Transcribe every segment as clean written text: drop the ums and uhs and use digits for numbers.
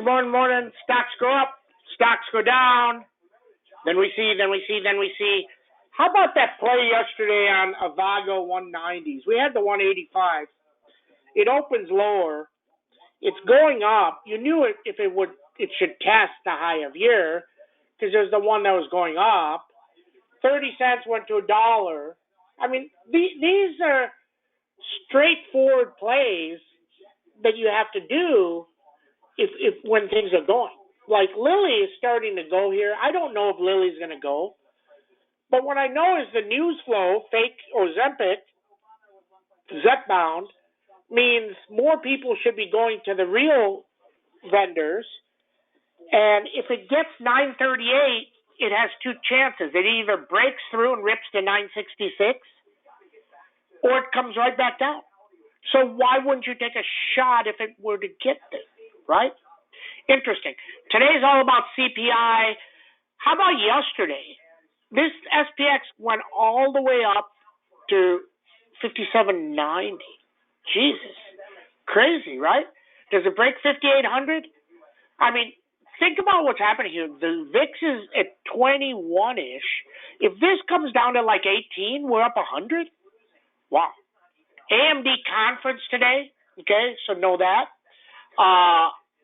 morning. Stocks go up, stocks go down. Then we see. How about that play yesterday on Avago 190s? We had the 185. It opens lower. It's going up. You knew it it should test the high of year because there's the one that was going up. 30 cents went to $1. I mean, these are straightforward plays that you have to do if when things are going. Like Lilly is starting to go here. I don't know if Lilly's going to go. But what I know is the news flow, fake Ozempic, Zepbound, means more people should be going to the real vendors. And if it gets 938, it has two chances. It either breaks through and rips to 966, or it comes right back down. So why wouldn't you take a shot if it were to get there, right? Interesting. Today's all about CPI. How about yesterday? This SPX went all the way up to 57.90. Jesus. Crazy, right? Does it break 5,800? I mean, think about what's happening here. The VIX is at 21-ish. If this comes down to like 18, we're up 100? Wow. AMD conference today, okay, so know that.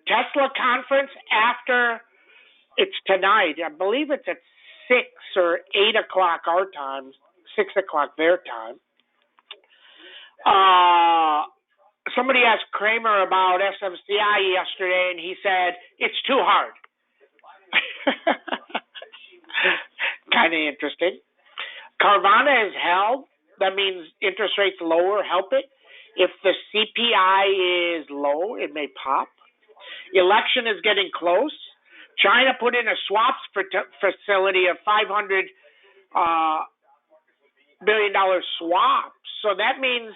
Tesla conference after, it's tonight. I believe it's at 6 or 8 o'clock our time, 6 o'clock their time. Somebody asked Kramer about SMCI yesterday, and he said, it's too hard. Kind of interesting. Carvana is held. That means interest rates lower help it. If the CPI is low, it may pop. Election is getting close. China put in a swaps facility of $500 billion swap. So that means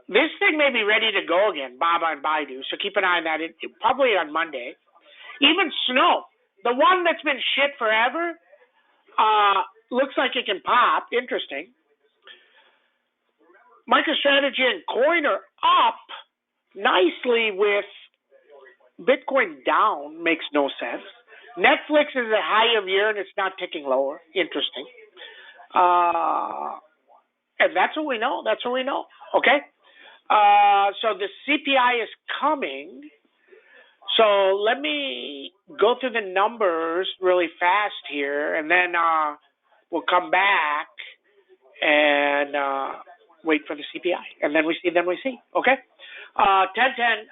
this thing may be ready to go again, Baba and Baidu. So keep an eye on that. Probably on Monday. Even Snow, the one that's been shit forever, looks like it can pop. Interesting. MicroStrategy and Coin are up nicely with Bitcoin down. Makes no sense. Netflix is a high of year and it's not ticking lower. Interesting. And that's what we know. Okay? So the CPI is coming. So let me go through the numbers really fast here, and then we'll come back and wait for the CPI, and then we see. Okay? 10-10.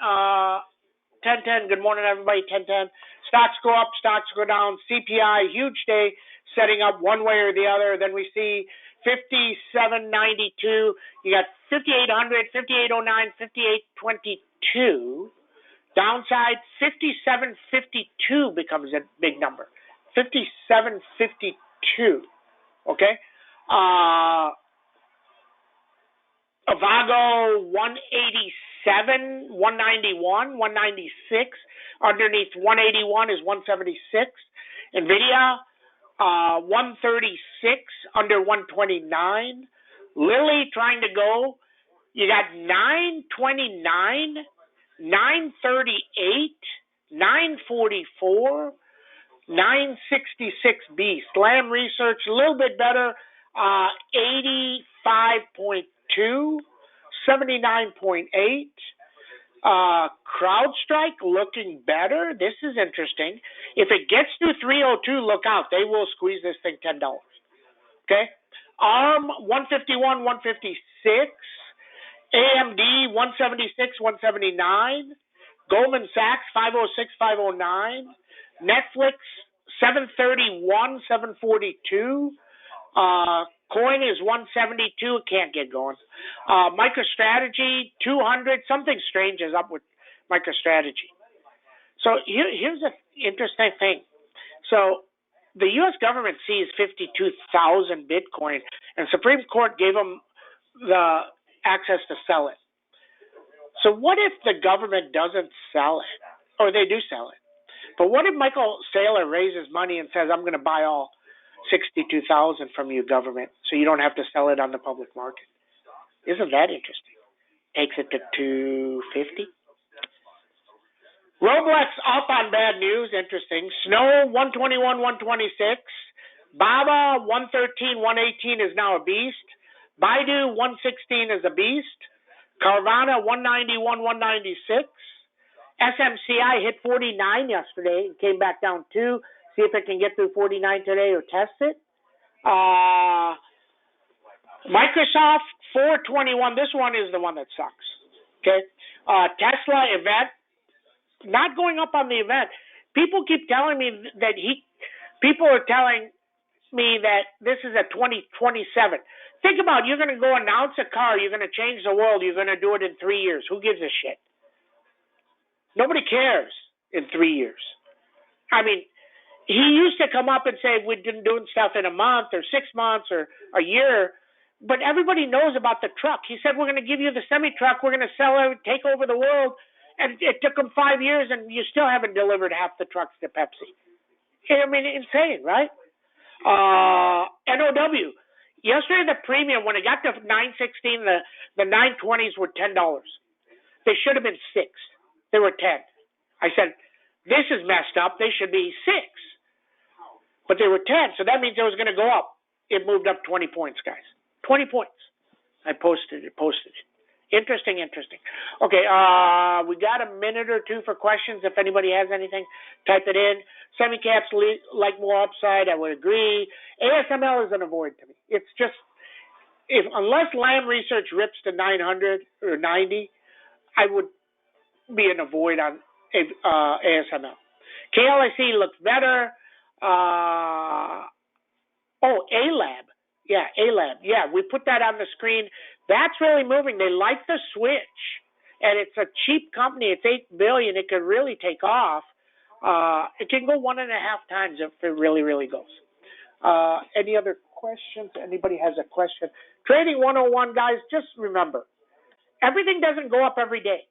Good morning, everybody. 10-10. Stocks go up, stocks go down. CPI, huge day, setting up one way or the other. Then we see 57.92. You got 5800, 5809, 5822. Downside 5752 becomes a big number. 5752. Okay. Avago 187, 191, 196. Underneath 181 is 176. Nvidia 136 under 129. Lilly trying to go. You got 929, 938, 944, 966B. Slam Research a little bit better. 85.2, 79.8. CrowdStrike looking better. This is interesting. If it gets to 302, look out. They will squeeze this thing $10. Okay? ARM 151, 156. AMD 176, 179. Goldman Sachs 506, 509. Netflix 731, 742. Coin is 172. It can't get going. MicroStrategy 200. Something strange is up with MicroStrategy. So here's an interesting thing. So the U.S. government seized 52,000 Bitcoin, and Supreme Court gave them the access to sell it. So what if the government doesn't sell it, or they do sell it? But what if Michael Saylor raises money and says, I'm going to buy all 62,000 from you, government, so you don't have to sell it on the public market? Isn't that interesting? Takes it to 250. Roblex up on bad news. Interesting. Snow 121, 126. Baba 113, 118 is now a beast. Baidu 116 is a beast. Carvana 191, 196. SMCI hit 49 yesterday and came back down 2. See if it can get through 49 today or test it. Microsoft 421. This one is the one that sucks. Okay. Tesla event not going up on the event. People keep telling me that people are telling me that this is a 2027. Think about it. You're going to go announce a car. You're going to change the world. You're going to do it in 3 years. Who gives a shit? Nobody cares in 3 years. I mean, he used to come up and say we've been doing stuff in a month or 6 months or a year, but everybody knows about the truck. He said, we're going to give you the semi-truck. We're going to sell it, take over the world. And it took him 5 years, and you still haven't delivered half the trucks to Pepsi. I mean, insane, right? NOW. Yesterday, the premium, when it got to 916, the 920s were $10. They should have been 6. They were 10. I said, this is messed up. They should be 6. But they were 10, so that means it was going to go up. It moved up 20 points, guys. 20 points. I posted it. Interesting. Okay, we got a minute or two for questions. If anybody has anything, type it in. Semi-caps like more upside, I would agree. ASML is an avoid to me. It's just, unless Lamb Research rips to 900 or 90, I would be an avoid on ASML. KLIC looks better. A-Lab. Yeah, A-Lab. Yeah, we put that on the screen. That's really moving. They like the switch, and it's a cheap company. It's $8 billion. It could really take off. It can go 1.5 times if it really, really goes. Any other questions? Anybody has a question? Trading 101, guys, just remember, everything doesn't go up every day.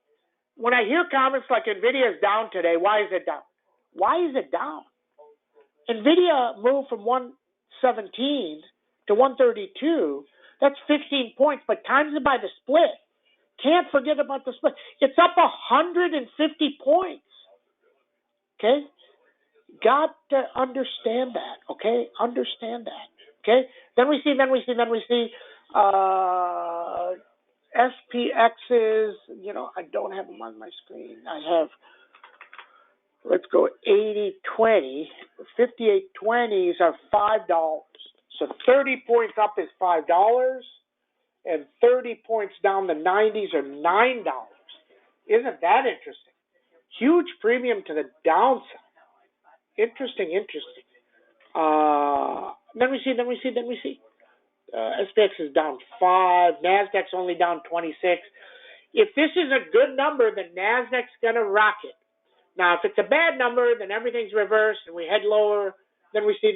When I hear comments like NVIDIA is down today, why is it down? Why is it down? NVIDIA moved from 117 to 132. That's 15 points, but times it by the split. Can't forget about the split. It's up 150 points. Okay? Got to understand that. Okay? Understand that. Okay? Then we see SPXs. I don't have them on my screen. I have, let's go 80-20. 58-20s are $5. So 30 points up is $5, and 30 points down the 90s are $9. Isn't that interesting? Huge premium to the downside. Interesting. Then we see. SPX is down 5. Nasdaq's only down 26. If this is a good number, then Nasdaq's gonna rock it. Now, if it's a bad number, then everything's reversed and we head lower. Then we see.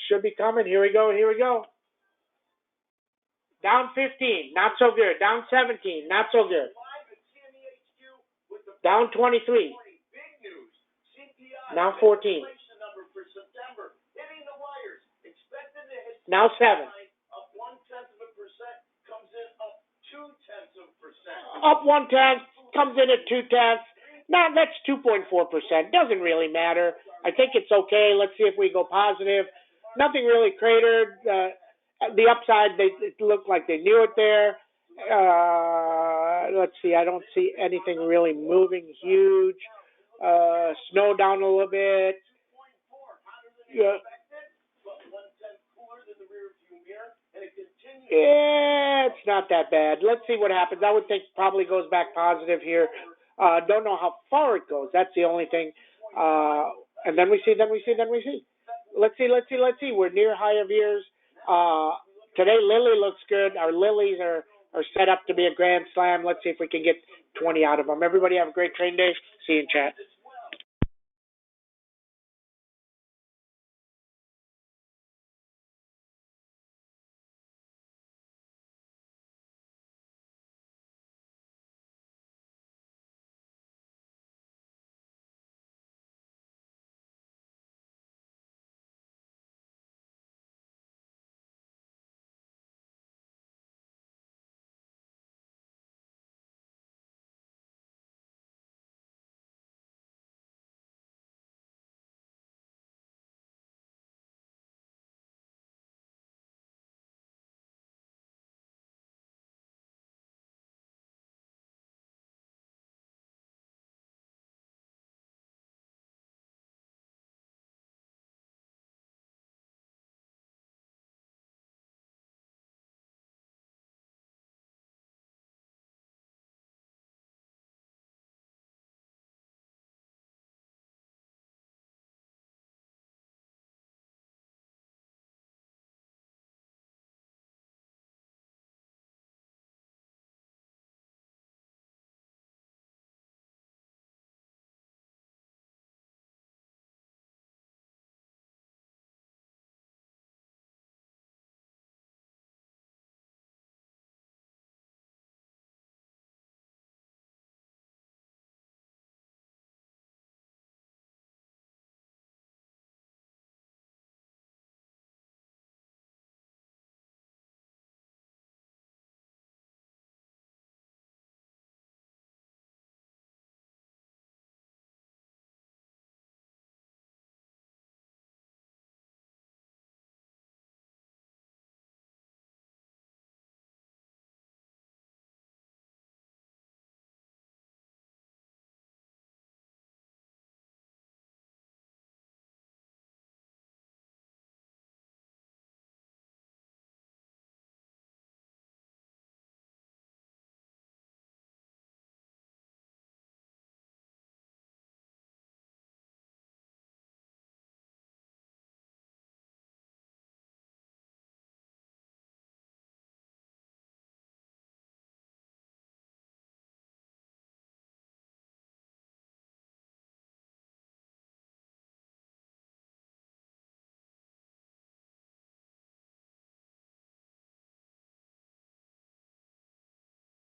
Should be coming. Here we go. Down 15, not so good. Down 17, not so good. Down 23. Now 14. Now 7. Up 1/10, comes in at 2/10. Now that's 2.4%. Doesn't really matter. I think it's okay. Let's see if we go positive. Nothing really cratered. The upside, it looked like they knew it there. Let's see. I don't see anything really moving huge. Snow down a little bit. Yeah. Yeah, it's not that bad. Let's see what happens. I would think probably goes back positive here. Don't know how far it goes. That's the only thing. And then we see. Let's see. We're near high of years. Today, Lily looks good. Our lilies are set up to be a grand slam. Let's see if we can get 20 out of them. Everybody have a great trading day. See you in chat.